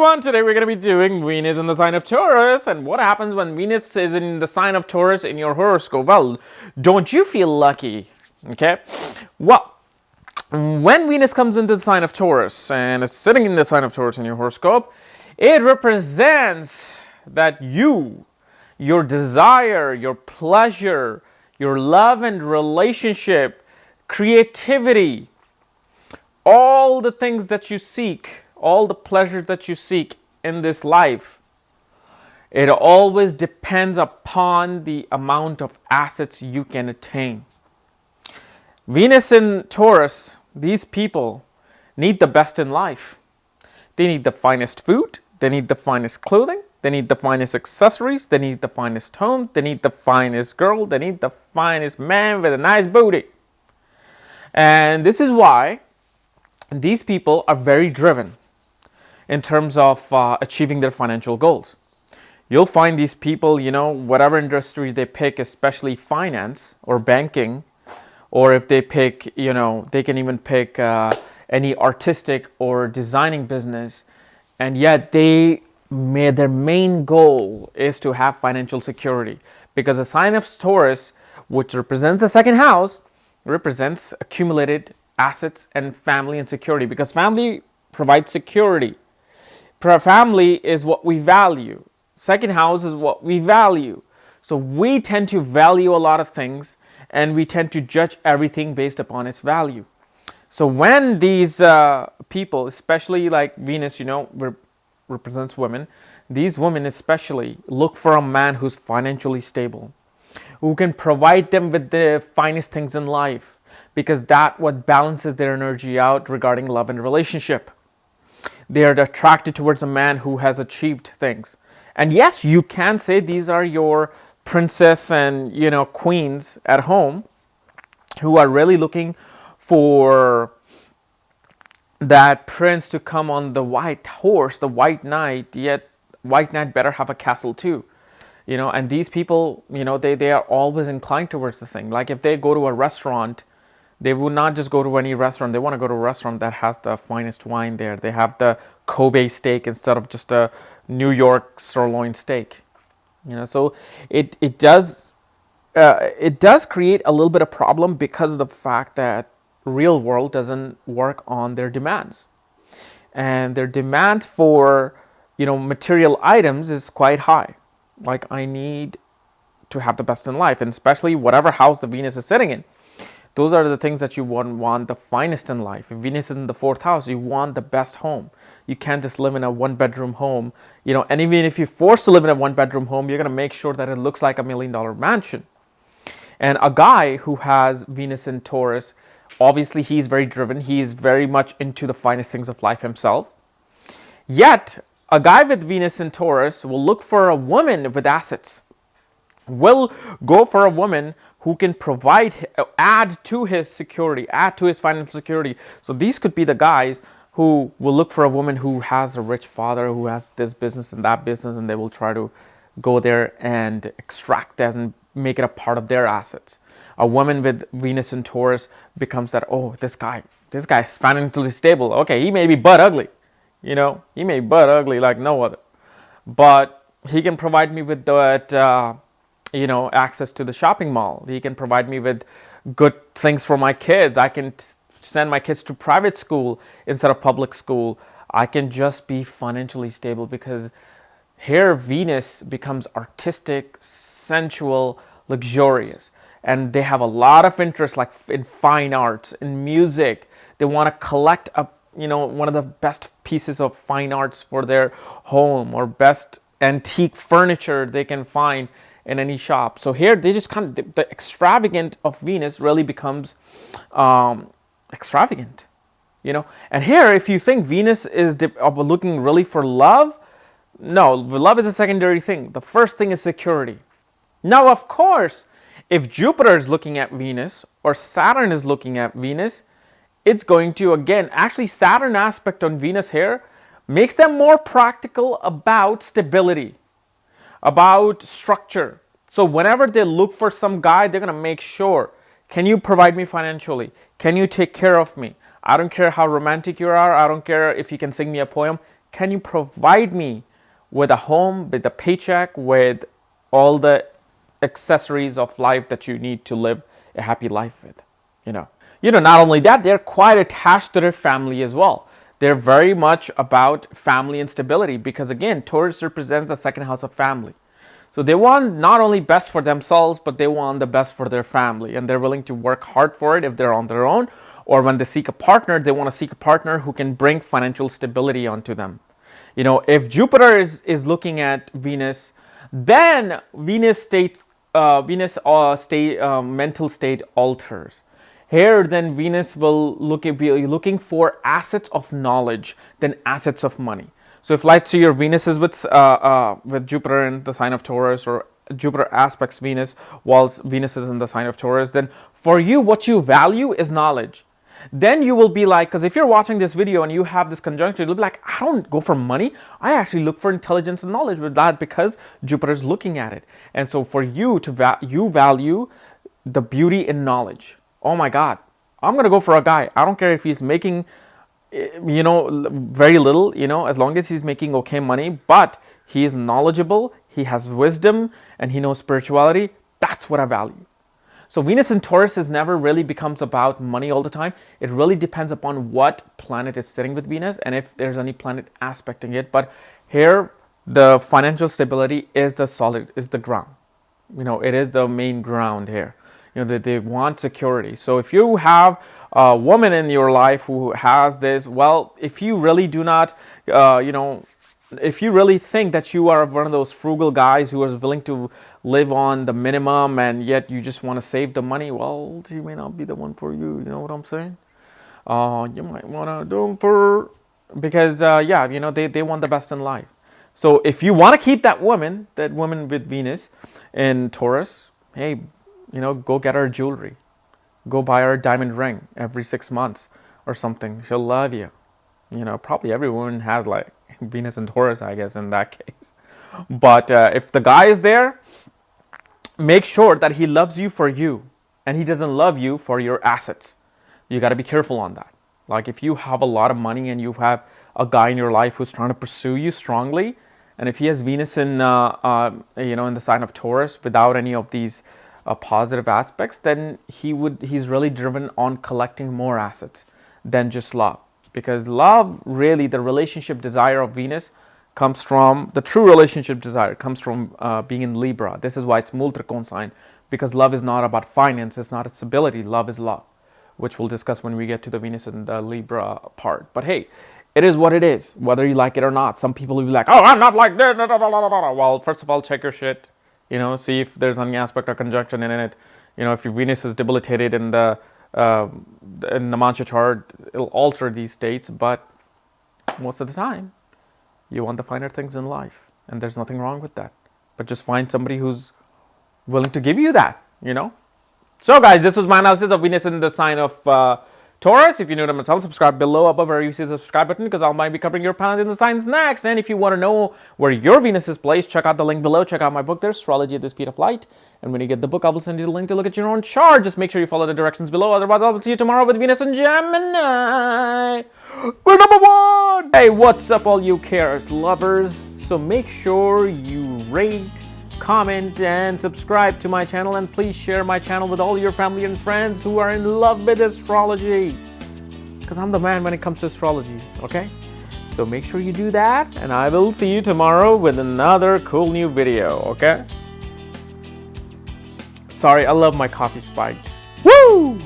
everyone, today we're going to be doing Venus in the sign of Taurus and what happens when Venus is in the sign of Taurus in your horoscope. Well, don't you feel lucky? Okay, well, when Venus comes into the sign of Taurus and it's sitting in the sign of Taurus in your horoscope, it represents that your desire, your pleasure, your love and relationship, creativity, all the things that you seek, all the pleasure that you seek in this life, it always depends upon the amount of assets you can attain. Venus in Taurus, these people need the best in life. They need the finest food, they need the finest clothing, they need the finest accessories, they need the finest home, they need the finest girl, they need the finest man with a nice booty. And this is why these people are very driven in terms of achieving their financial goals. You'll find these people, whatever industry they pick, especially finance or banking, or if they pick, they can even pick any artistic or designing business, and yet their main goal is to have financial security, because the sign of Taurus, which represents the second house, represents accumulated assets and family and security, because family provides security. Family is what we value. Second house is what we value. So we tend to value a lot of things and we tend to judge everything based upon its value. So when these people, especially like Venus, represents women, these women especially look for a man who's financially stable, who can provide them with the finest things in life, because that what balances their energy out regarding love and relationship. They are attracted towards a man who has achieved things. And yes, you can say these are your princess and queens at home who are really looking for that prince to come on the white horse, the white knight, yet white knight better have a castle too. And these people, they are always inclined towards the thing. Like if they go to a restaurant, they would not just go to any restaurant. They want to go to a restaurant that has the finest wine there. They have the Kobe steak instead of just a New York sirloin steak. So it does create a little bit of problem because of the fact that real world doesn't work on their demands, and their demand for material items is quite high. Like, I need to have the best in life, and especially whatever house the Venus is sitting in. Those are the things that you want the finest in life. If Venus is in the fourth house, you want the best home. You can't just live in a one-bedroom home, and even if you're forced to live in a one-bedroom home, you're going to make sure that it looks like $1 million mansion. And a guy who has Venus in Taurus, obviously he's very driven. He's very much into the finest things of life himself. Yet, a guy with Venus in Taurus will look for a woman with assets, will go for a woman who can add to his security, add to his financial security. So these could be the guys who will look for a woman who has a rich father, who has this business and that business, and they will try to go there and extract that and make it a part of their assets. A woman with Venus in Taurus becomes that, oh, this guy's financially stable. Okay, he may be butt ugly, he may be butt ugly like no other, but he can provide me with that, access to the shopping mall. He can provide me with good things for my kids. I can send my kids to private school instead of public school. I can just be financially stable, because here Venus becomes artistic, sensual, luxurious. And they have a lot of interest, like in fine arts, in music. They want to collect one of the best pieces of fine arts for their home, or best antique furniture they can find in any shop. So here they just the extravagant of Venus really becomes extravagant, And here, if you think Venus is looking really for love, no, love is a secondary thing. The first thing is security. Now, of course, if Jupiter is looking at Venus or Saturn is looking at Venus, it's going to, again, actually Saturn aspect on Venus here makes them more practical about stability, about structure. So whenever they look for some guy, they're going to make sure, can you provide me financially? Can you take care of me? I don't care how romantic you are. I don't care if you can sing me a poem. can you provide me with a home, with a paycheck, with all the accessories of life that you need to live a happy life with, not only that, they're quite attached to their family as well. They're very much about family and stability because, again, Taurus represents the second house of family. So they want not only best for themselves, but they want the best for their family, and they're willing to work hard for it if they're on their own, or when they seek a partner, they want to seek a partner who can bring financial stability onto them. If Jupiter is looking at Venus, then Venus mental state alters. Here, then Venus will be looking for assets of knowledge than assets of money. So if let's say your Venus is with Jupiter in the sign of Taurus, or Jupiter aspects Venus whilst Venus is in the sign of Taurus, then for you, what you value is knowledge. Then you will be like, because if you're watching this video and you have this conjunction, you'll be like, I don't go for money. I actually look for intelligence and knowledge with that because Jupiter is looking at it. And so for you you value the beauty in knowledge. Oh my God, I'm going to go for a guy. I don't care if he's making, very little, as long as he's making okay money, but he is knowledgeable, he has wisdom, and he knows spirituality. That's what I value. So Venus in Taurus never really becomes about money all the time. It really depends upon what planet is sitting with Venus and if there's any planet aspecting it. But here, the financial stability is the ground. It is the main ground here. They want security. So if you have a woman in your life who has this, well, if you really do not, if you really think that you are one of those frugal guys who is willing to live on the minimum and yet you just want to save the money, well, she may not be the one for you. You know what I'm saying? You might want to because they want the best in life. So if you want to keep that woman with Venus in Taurus, hey, go get her jewelry. Go buy her a diamond ring every 6 months or something. She'll love you. Probably everyone has like Venus and Taurus, I guess, in that case. But if the guy is there, make sure that he loves you for you and he doesn't love you for your assets. You got to be careful on that. Like if you have a lot of money and you have a guy in your life who's trying to pursue you strongly, and if he has Venus in in the sign of Taurus without any of these positive aspects, then he's really driven on collecting more assets than just love. Because love, really, the relationship desire of Venus comes from, the true relationship desire comes from being in Libra. This is why it's Multrikon sign, because love is not about finance, it's not its ability, love is love, which we'll discuss when we get to the Venus and the Libra part. But hey, it is what it is, whether you like it or not. Some people will be like, oh, I'm not like this. Well, first of all, check your shit. See if there's any aspect or conjunction in it. If your Venus is debilitated in the mantra chart, it'll alter these states. But most of the time, you want the finer things in life, and there's nothing wrong with that. But just find somebody who's willing to give you that. So, guys, this was my analysis of Venus in the sign of Taurus. If you're new to my channel, subscribe below above where you see the subscribe button, because I might be covering your planet in the signs next. And if you want to know where your Venus is placed, check out the link below. Check out my book there, Astrology at the Speed of Light. And when you get the book, I will send you the link to look at your own chart. Just make sure you follow the directions below. Otherwise, I will see you tomorrow with Venus and Gemini. We're number one! Hey, what's up, all you Chaos lovers? So make sure you rate, comment, and subscribe to my channel, and please share my channel with all your family and friends who are in love with astrology, because I'm the man when it comes to astrology. Okay, so make sure you do that, and I will see you tomorrow with another cool new video. Okay, sorry, I love my coffee spiked. Woo!